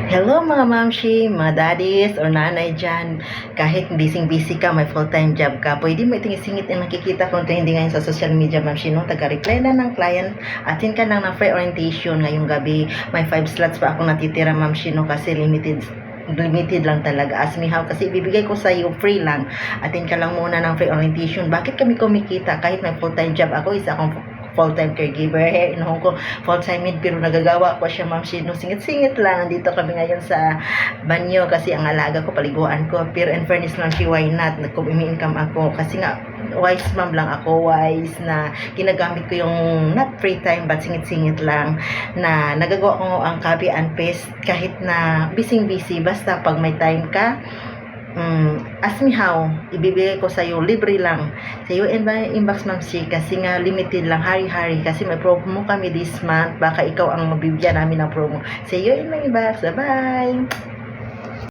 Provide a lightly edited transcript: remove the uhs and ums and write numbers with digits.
Hello mga mamshi, mga daddies or nanay dyan. Kahit busy-busy ka, may full-time job ka, pwede mo iting isingit na nakikita kung trending ngayon sa social media mamshi, no? Taga-reply na ng client, atin ka lang ng free orientation ngayong gabi. May 5 slots pa ako natitira mamshi, no? Kasi limited lang talaga as me how kasi ibibigay ko sa iyo free lang. Atin ka lang muna ng free orientation. Bakit kami kumikita kahit may full-time job ako, isa akong full-time caregiver here in Hong Kong, full-time maid, pero nagagawa ko siya ma'am Shino, singit-singit lang. Nandito kami ngayon sa banyo kasi ang alaga ko, paliguan ko, pero in fairness lang si why not, nag-income ako kasi nga wise ma'am lang ako, wise na ginagamit ko yung not free time but singit-singit lang na nagagawa ko ang copy and paste kahit na busy basta pag may time ka. Ask me how, ibibigay ko sa iyo libre lang sa iyo inbox ma'am si kasi nga limited lang, hari-hari kasi may promo kami this month, baka ikaw ang mabibigyan namin ng promo sa iyo in my inbox. Bye!